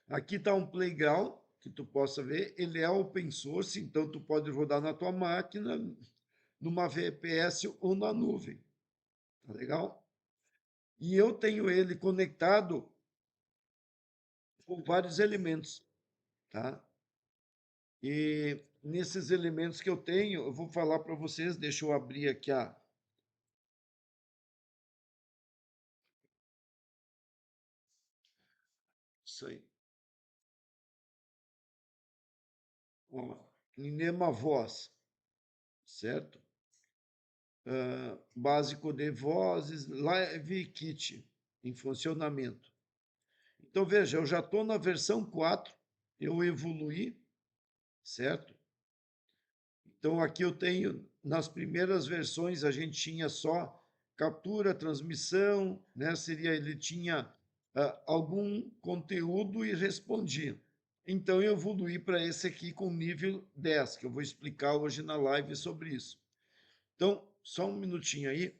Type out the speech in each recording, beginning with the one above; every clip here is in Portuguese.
Aqui está um playground, que tu possa ver, ele é open source, então tu pode rodar na tua máquina, numa VPS ou na nuvem. Tá legal? E eu tenho ele conectado com vários elementos, tá? E nesses elementos que eu tenho, eu vou falar para vocês, deixa eu abrir aqui isso aí. Ó, Ninema Voz, certo? Básico de vozes, Live Kit em funcionamento. Então, veja, eu já estou na versão 4, eu evoluí, certo? Então, aqui eu tenho, nas primeiras versões, a gente tinha só captura, transmissão, né? Seria, ele tinha algum conteúdo e respondia. Então, eu evoluí para esse aqui com nível 10, que eu vou explicar hoje na live sobre isso. Então, só um minutinho aí.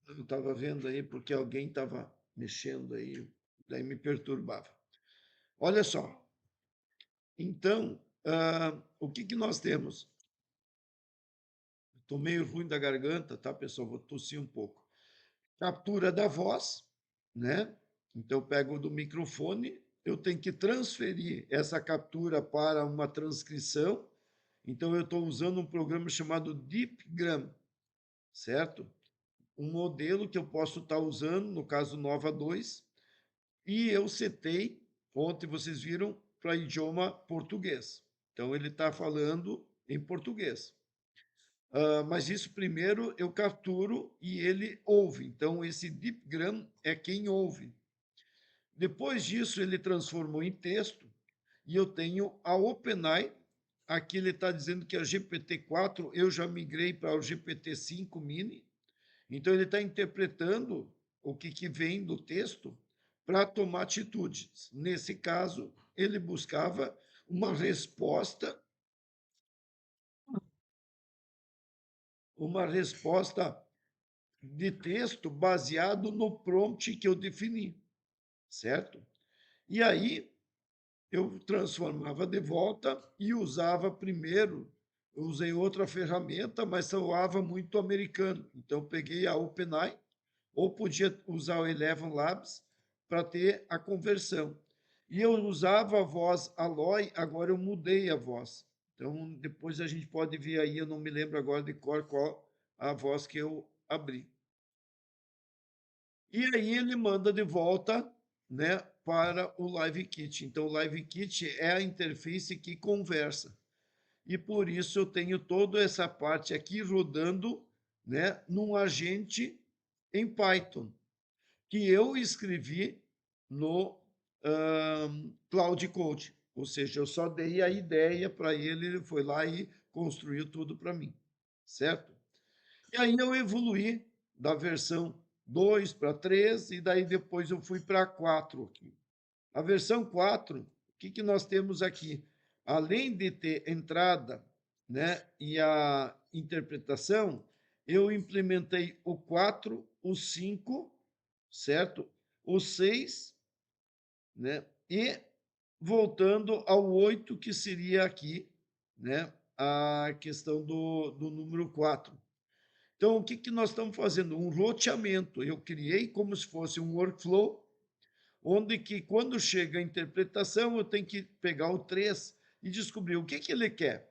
Eu estava vendo aí porque alguém estava mexendo aí, daí me perturbava. Olha só, então, o que, que nós temos? Estou meio ruim da garganta, tá, pessoal? Vou tossir um pouco. Captura da voz, né? Então, eu pego do microfone, eu tenho que transferir essa captura para uma transcrição. Então, eu estou usando um programa chamado DeepGram, certo? Um modelo que eu posso estar usando, no caso Nova 2, e eu setei, ontem vocês viram, para idioma português. Então, ele está falando em português. Mas isso primeiro eu capturo e ele ouve. Então, esse DeepGram é quem ouve. Depois disso, ele transformou em texto e eu tenho a OpenAI. Aqui ele está dizendo que a GPT-4 eu já migrei para o GPT-5 Mini. Então, ele está interpretando o que vem do texto para tomar atitudes. Nesse caso, ele buscava uma resposta de texto baseado no prompt que eu defini, certo? E aí eu transformava de volta e usava primeiro, eu usei outra ferramenta, mas soava muito americano. Então eu peguei a OpenAI, ou podia usar o Eleven Labs para ter a conversão. E eu usava a voz Aloy, agora eu mudei a voz. Então depois a gente pode ver aí, eu não me lembro agora de qual a voz que eu abri. E aí ele manda de volta, né, para o Live Kit. Então, o Live Kit é a interface que conversa. E por isso eu tenho toda essa parte aqui rodando, né, num agente em Python, que eu escrevi no Cloud Code. Ou seja, eu só dei a ideia para ele, ele foi lá e construiu tudo para mim, certo? E aí eu evoluí da versão 2 para 3 e daí depois eu fui para 4 aqui. A versão 4, o que, que nós temos aqui? Além de ter entrada, né, e a interpretação, eu implementei o 4, o 5, certo? O 6, né? E voltando ao 8, que seria aqui, né, a questão do número 4. Então, o que, que nós estamos fazendo? Um roteamento. Eu criei como se fosse um workflow, onde que quando chega a interpretação, eu tenho que pegar o 3 e descobrir o que, que ele quer.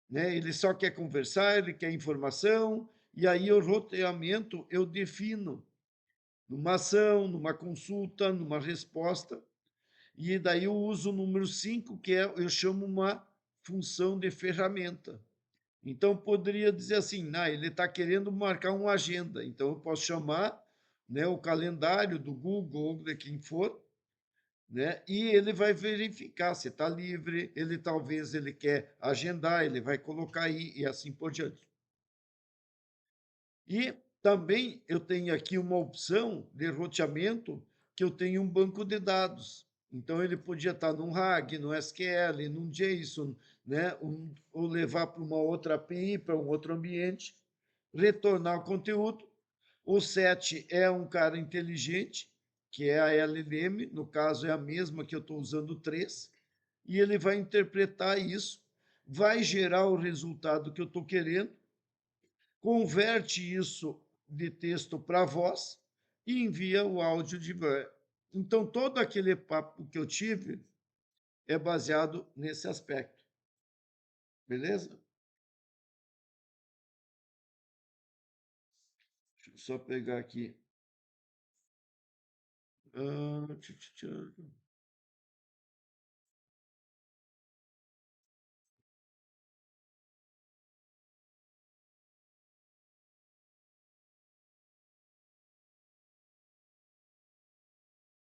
Né? Ele só quer conversar, ele quer informação, e aí o roteamento eu defino numa ação, numa consulta, numa resposta, e daí eu uso o número 5, que é, eu chamo uma função de ferramenta. Então, poderia dizer assim, ele está querendo marcar uma agenda, então eu posso chamar, né, o calendário do Google ou de quem for, né, e ele vai verificar se está livre, ele talvez ele quer agendar, ele vai colocar aí e assim por diante. E também eu tenho aqui uma opção de roteamento que eu tenho um banco de dados. Então ele podia estar num RAG, no SQL, num JSON, né? Ou levar para uma outra API, para um outro ambiente, retornar o conteúdo. O 7 é um cara inteligente, que é a LLM, no caso é a mesma que eu estou usando 3, e ele vai interpretar isso, vai gerar o resultado que eu estou querendo, converte isso de texto para voz e envia o áudio de voz. Então, todo aquele papo que eu tive é baseado nesse aspecto. Beleza? Deixa eu só pegar aqui. Ah,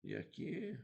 E aqui.